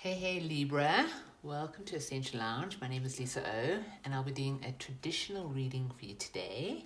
Hey Libra, welcome to Ascension Lounge. My name is Lisa O and I'll be doing a traditional reading for you today.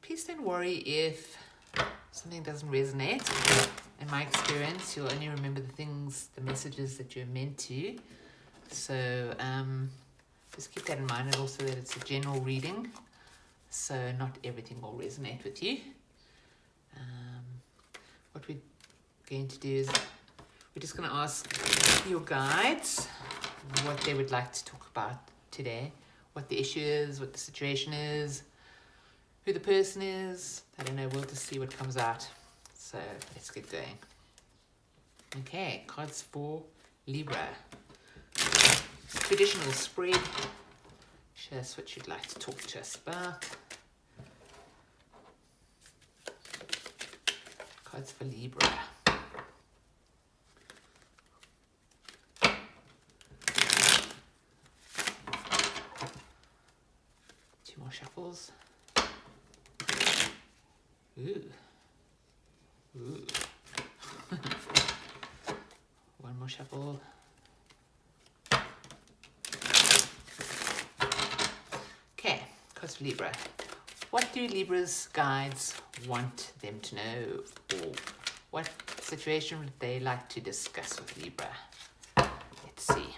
Please don't worry if something doesn't resonate. In my experience, you'll only remember the messages that you're meant to. So just keep that in mind, and also that it's a general reading, so not everything will resonate with you. What we're going to do is we're just going to ask your guides what they would like to talk about today, what the issue is, what the situation is, who the person is. I don't know, we'll just see what comes out. So let's get going. Okay, cards for Libra. Traditional spread. Show us what you'd like to talk to us about. Cards for Libra. Two more shuffles. Ooh. One more shuffle. Okay, cards for Libra. What do Libra's guides want them to know? Or what situation would they like to discuss with Libra? Let's see.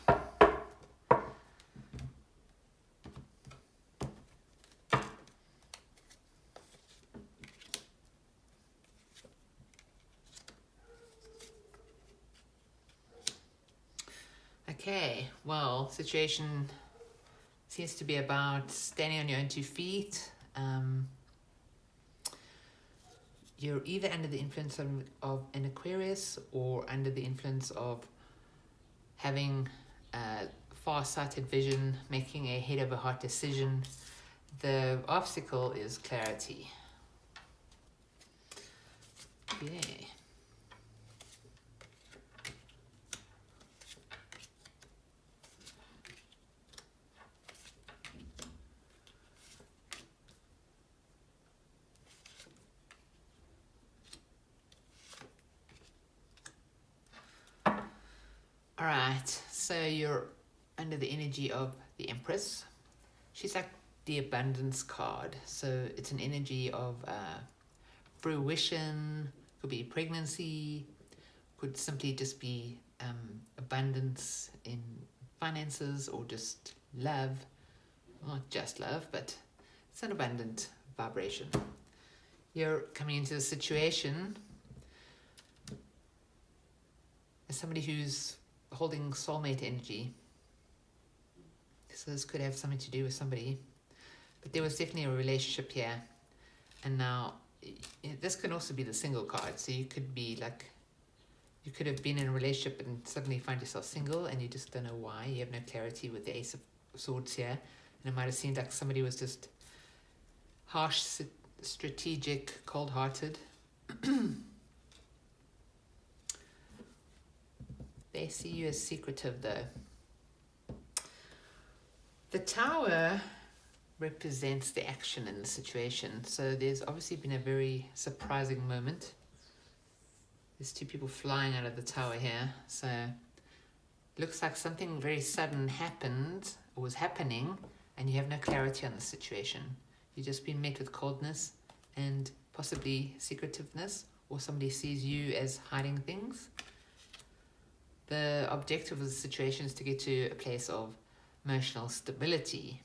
Okay, well, situation seems to be about standing on your own 2 feet. You're either under the influence of an Aquarius or under the influence of having far-sighted vision, making a head-over-heart decision. The obstacle is clarity. Okay. All right, so you're under the energy of the Empress. She's like the abundance card. So it's an energy of fruition, could be pregnancy, could simply just be abundance in finances or just love. Not just love, but it's an abundant vibration. You're coming into the situation as somebody who's holding soulmate energy. So this could have something to do with somebody, but there was definitely a relationship here. And now this can also be the single card. So you could be like, you could have been in a relationship and suddenly find yourself single and you just don't know why. You have no clarity with the Ace of Swords here. And it might have seemed like somebody was just harsh, strategic, cold-hearted. They see you as secretive, though. The Tower represents the action in the situation. So there's obviously been a very surprising moment. There's 2 people flying out of the Tower here. So it looks like something very sudden happened or was happening and you have no clarity on the situation. You've just been met with coldness and possibly secretiveness, or somebody sees you as hiding things. The objective of the situation is to get to a place of emotional stability.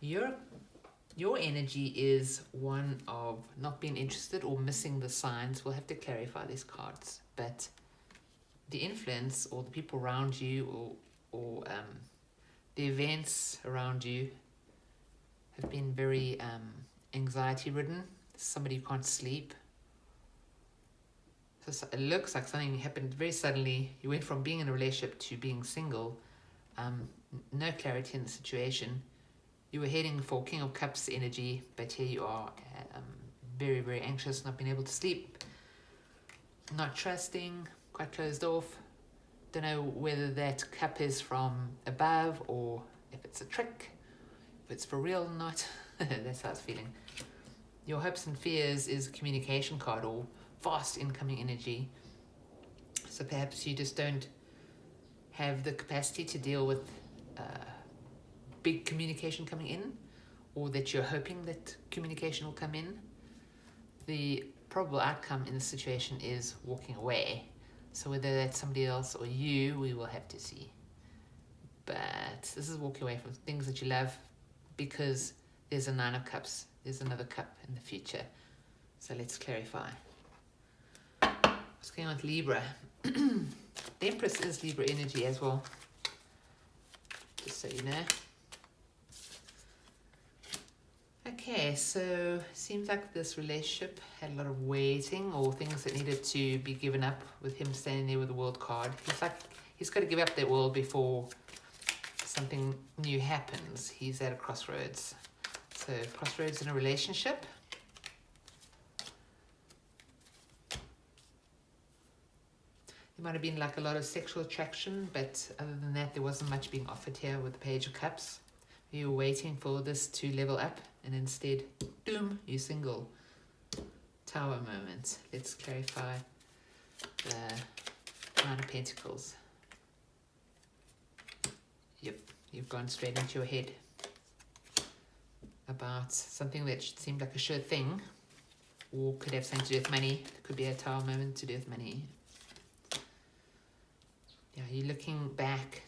Your energy is one of not being interested or missing the signs. We'll have to clarify these cards, but the influence or the people around you or the events around you have been very anxiety ridden. Somebody who can't sleep. So it looks like something happened very suddenly. You went from being in a relationship to being single. No clarity in the situation. You were heading for King of Cups energy, but here you are, very, very anxious, not being able to sleep, not trusting, quite closed off. Don't know whether that cup is from above or if it's a trick, if it's for real or not. That's how it's feeling. Your hopes and fears is a communication card or fast incoming energy. So perhaps you just don't have the capacity to deal with big communication coming in, or that you're hoping that communication will come in. The probable outcome in the situation is walking away. So whether that's somebody else or you, we will have to see. But this is walking away from things that you love, because there's a 9 of Cups. There's another cup in the future. So let's clarify. What's going on with Libra? The Empress is Libra energy as well, just so you know. Okay, so seems like this relationship had a lot of waiting, or things that needed to be given up, with him standing there with the World card. He's like, he's got to give up that world before something new happens. He's at a crossroads. So crossroads in a relationship. There might have been like a lot of sexual attraction, but other than that, there wasn't much being offered here with the Page of Cups. You were waiting for this to level up, and instead, doom, you're single. Tower moment. Let's clarify the 9 of Pentacles. Yep, you've gone straight into your head about something that seemed like a sure thing, or could have something to do with money. It could be a tower moment to do with money. Yeah, you're looking back.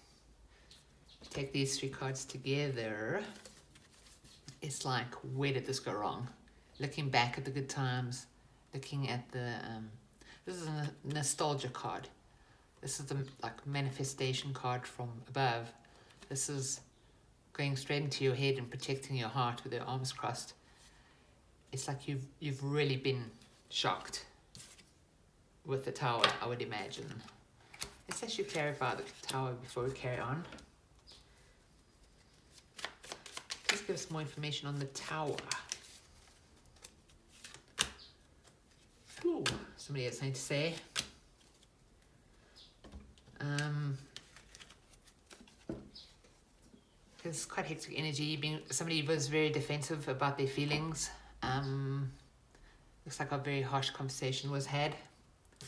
Take these 3 cards together. It's like, where did this go wrong? Looking back at the good times, looking at the this is a nostalgia card. This is the like manifestation card from above. This is going straight into your head and protecting your heart with your arms crossed. It's like you've really been shocked with the Tower, I would imagine. Let's actually clarify the Tower before we carry on. Please give us more information on the Tower. Ooh, somebody has something to say. It's quite hectic energy. Somebody was very defensive about their feelings. Looks like a very harsh conversation was had.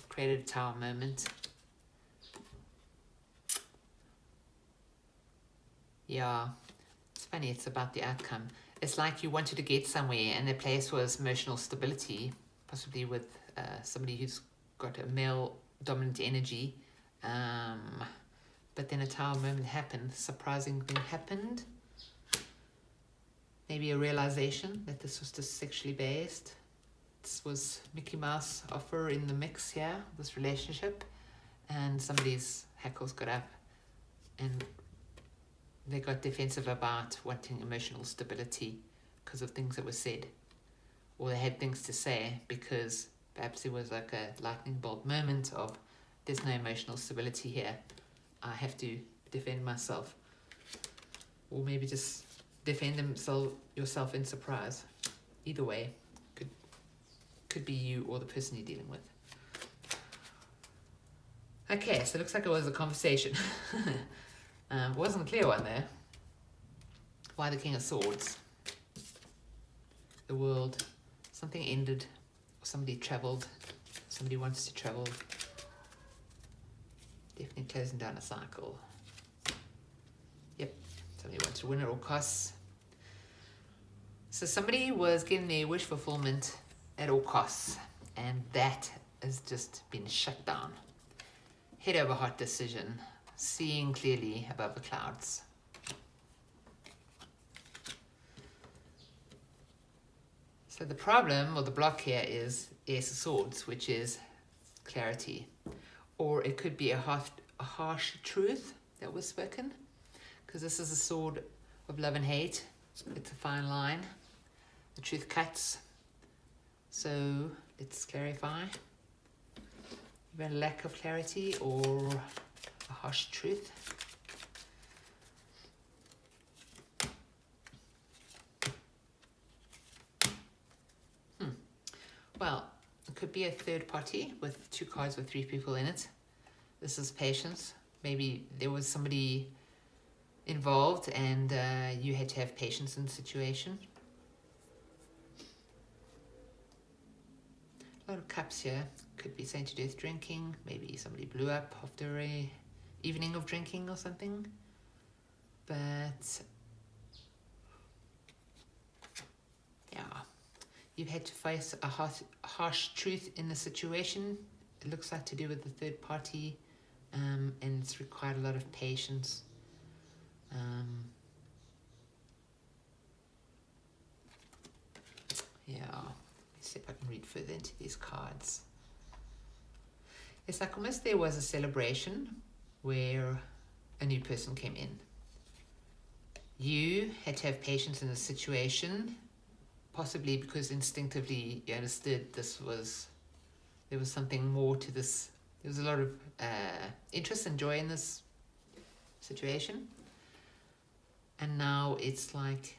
Created a Tower moment. Yeah, it's funny, it's about the outcome. It's like you wanted to get somewhere, and the place was emotional stability, possibly with somebody who's got a male dominant energy. But then a Tower moment happened, surprising thing happened. Maybe a realization that this was just sexually based. This was Mickey Mouse offer in the mix here, this relationship. And somebody's hackles got up and they got defensive about wanting emotional stability because of things that were said. Or they had things to say because perhaps there was like a lightning bolt moment of, there's no emotional stability here. I have to defend myself. Or maybe just defend yourself in surprise. Either way, could be you or the person you're dealing with. Okay, so it looks like it was a conversation. Wasn't a clear one there. Why the King of Swords? The world. Something ended. Somebody travelled. Somebody wants to travel. Definitely closing down a cycle. Yep. Somebody wants to win at all costs. So somebody was getting their wish fulfillment at all costs. And that has just been shut down. Head over heart decision. Seeing clearly above the clouds. So the problem or the block here is Ace of Swords, which is clarity. Or it could be a harsh truth that was spoken, because this is a sword of love and hate. It's a fine line. The truth cuts. So let's clarify. Even a lack of clarity or a harsh truth. Well, it could be a third party with 2 cards with 3 people in it. This is patience. Maybe there was somebody involved and you had to have patience in the situation. A lot of cups here. Could be saying to do with drinking. Maybe somebody blew up after a evening of drinking or something. But yeah, you've had to face a harsh truth in the situation. It looks like to do with the third party, and it's required a lot of patience. Yeah, let me see if I can read further into these cards. It's like almost there was a celebration where a new person came in. You had to have patience in the situation, possibly because instinctively you understood there was something more to this. There was a lot of interest and joy in this situation. And now it's like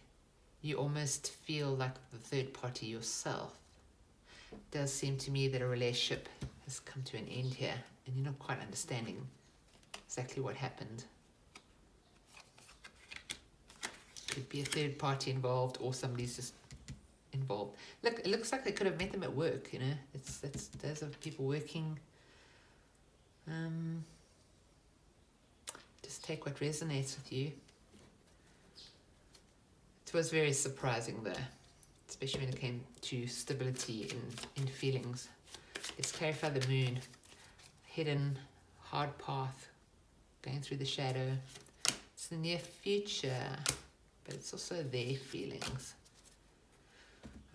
you almost feel like the third party yourself. It does seem to me that a relationship has come to an end here, and you're not quite understanding exactly what happened. Could be a third party involved, or somebody's just involved. Look, it looks like they could have met them at work, you know. Those are people working. Just take what resonates with you. It was very surprising though, especially when it came to stability in feelings. Let's clarify the moon. Hidden, hard path, going through the shadow. It's the near future, but it's also their feelings.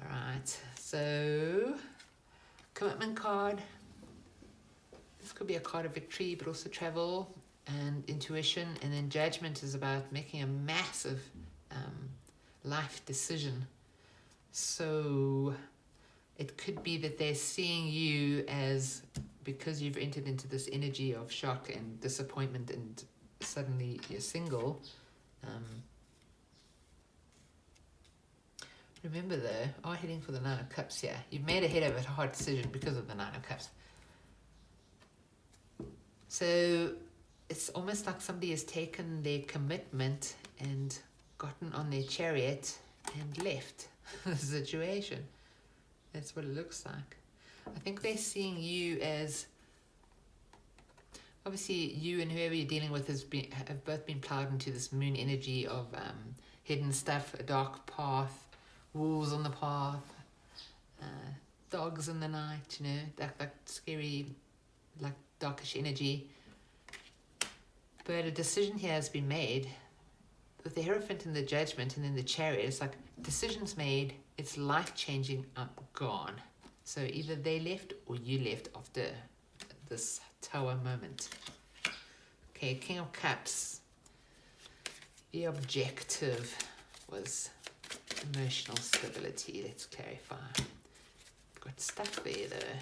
All right, so commitment card. This could be a card of victory, but also travel and intuition. And then judgment is about making a massive life decision. So it could be that they're seeing you as, because you've entered into this energy of shock and disappointment and suddenly you're single. Remember though, heading for the Nine of Cups here. You've made a head of a hard decision because of the Nine of Cups. So it's almost like somebody has taken their commitment and gotten on their chariot and left the situation. That's what it looks like. I think they're seeing you as, obviously you and whoever you're dealing with have both been plowed into this moon energy of hidden stuff, a dark path, wolves on the path, dogs in the night, you know, that scary, like darkish energy. But a decision here has been made with the Hierophant and the Judgment and then the Chariot. It's like decisions made, it's life-changing, I'm gone. So either they left or you left after this Tower moment. Okay, King of Cups. The objective was emotional stability. Let's clarify. Got stuck there though.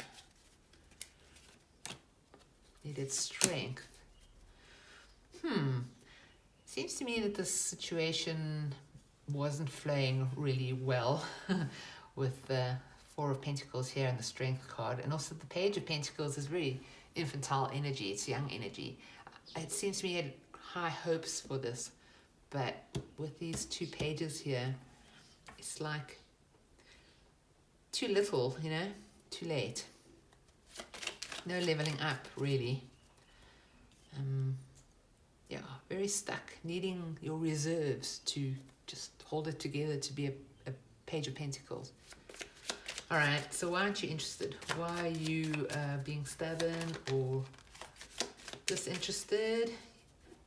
Needed strength. Seems to me that this situation wasn't flowing really well with the Four of Pentacles here and the Strength card. And also the Page of Pentacles is very infantile energy. It's young energy. It seems to me you had high hopes for this. But with these two pages here, it's like too little, you know, too late. No leveling up, really. Yeah, very stuck, needing your reserves to just hold it together to be a Page of Pentacles. All right, so why aren't you interested? Why are you being stubborn or disinterested?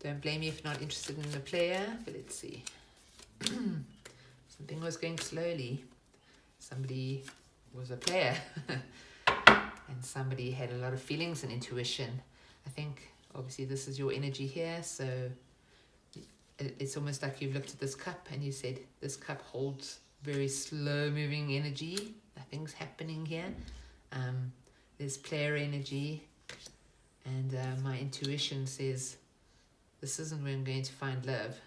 Don't blame me if you're not interested in the player, but let's see. Something was going slowly. Somebody was a player and somebody had a lot of feelings and intuition. I think obviously this is your energy here, so it's almost like you've looked at this cup and you said this cup holds very slow moving energy. Nothing's happening here. There's player energy, and my intuition says this isn't where I'm going to find love.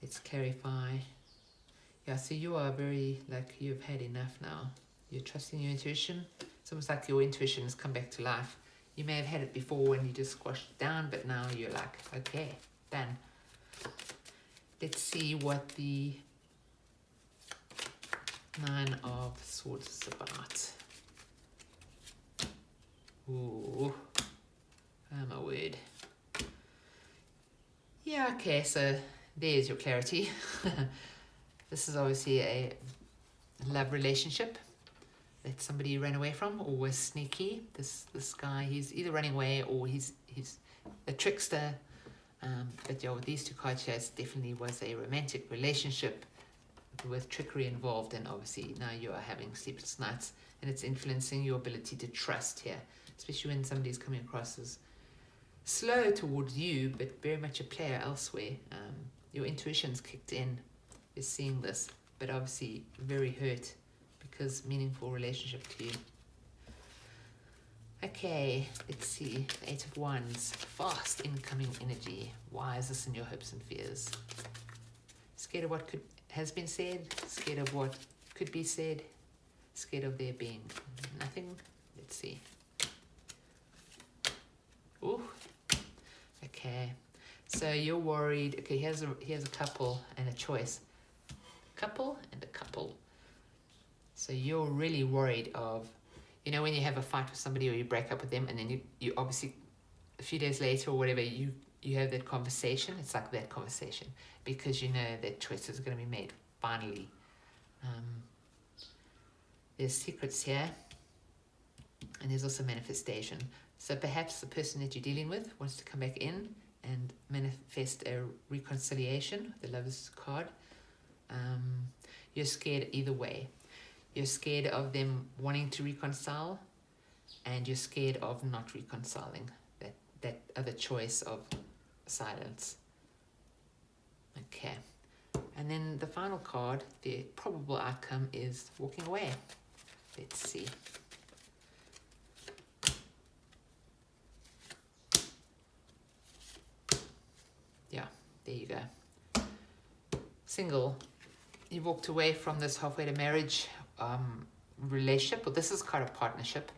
Let's clarify. Yeah, so you are very, like, you've had enough now. You're trusting your intuition. It's almost like your intuition has come back to life. You may have had it before and you just squashed it down, but now you're like, okay, done. Let's see what the Nine of Swords is about. Ooh. Oh my word. Yeah, okay, so there's your clarity. This is obviously a love relationship that somebody ran away from or was sneaky. This guy, he's either running away or he's a trickster. But yeah, with these two cards here, it definitely was a romantic relationship with trickery involved, and obviously now you are having sleepless nights, and it's influencing your ability to trust here, especially when somebody's coming across as slow towards you, but very much a player elsewhere. Your intuition's kicked in, is seeing this, but obviously very hurt because meaningful relationship to you. Okay, let's see. The Eight of Wands, fast incoming energy. Why is this in your hopes and fears? Scared of what has been said, scared of what could be said, scared of there being nothing. Let's see. Ooh. Okay, so you're worried. Okay, here's a couple and a choice. Couple and a couple. So you're really worried of, you know, when you have a fight with somebody or you break up with them, and then you obviously a few days later or whatever, you have that conversation. It's like that conversation because you know that choices are going to be made finally. There's secrets here, and there's also manifestation. So perhaps the person that you're dealing with wants to come back in and manifest a reconciliation, the Lover's card. You're scared either way. You're scared of them wanting to reconcile, and you're scared of not reconciling, that other choice of silence. Okay. And then the final card, the probable outcome is walking away. Let's see. Yeah, there you go. Single. You've walked away from this halfway to marriage relationship. Well, this is kind of partnership.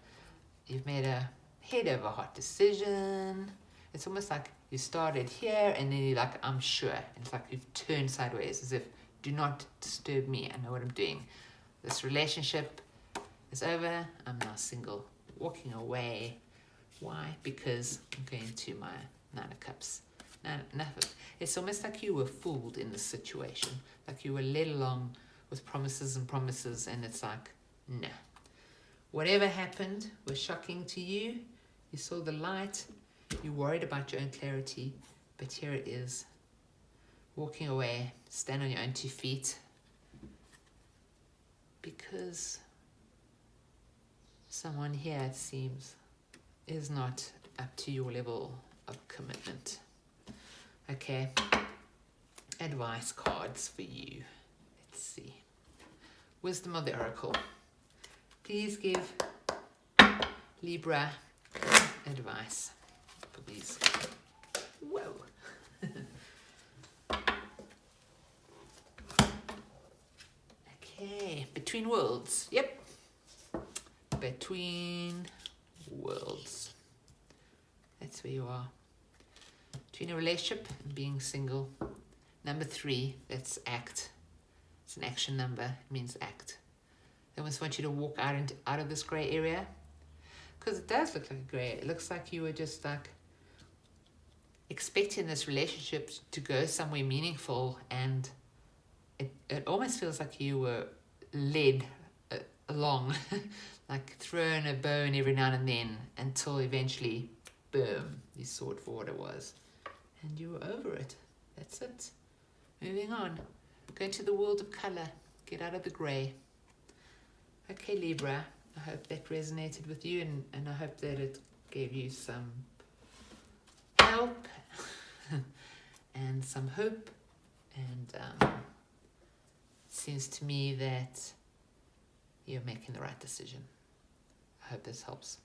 You've made a head over heart decision. It's almost like you started here and then you're like, I'm sure. It's like you've turned sideways as if, do not disturb me. I know what I'm doing. This relationship is over. I'm now single. Walking away. Why? Because I'm going to my Nine of Cups. It's almost like you were fooled in this situation. Like you were led along with promises, and it's like, no. Whatever happened was shocking to you. You saw the light. You worried about your own clarity. But here it is. Walking away. Stand on your own 2 feet. Because someone here, it seems, is not up to your level of commitment. Okay. Advice cards for you. Let's see. Wisdom of the Oracle. Please give Libra advice for these. Whoa. Okay, between worlds. Yep. Between worlds. That's where you are. Between a relationship and being single. Number 3, that's act. It's an action number. It means act. They almost want you to walk out of this grey area. Because it does look like a grey. It looks like you were just like expecting this relationship to go somewhere meaningful, and it almost feels like you were led along, like thrown a bone every now and then until eventually, boom, you saw it for what it was. And you were over it. That's it. Moving on. Go into the world of colour. Get out of the grey. Okay, Libra. I hope that resonated with you, and I hope that it gave you some help and some hope. And it seems to me that you're making the right decision. I hope this helps.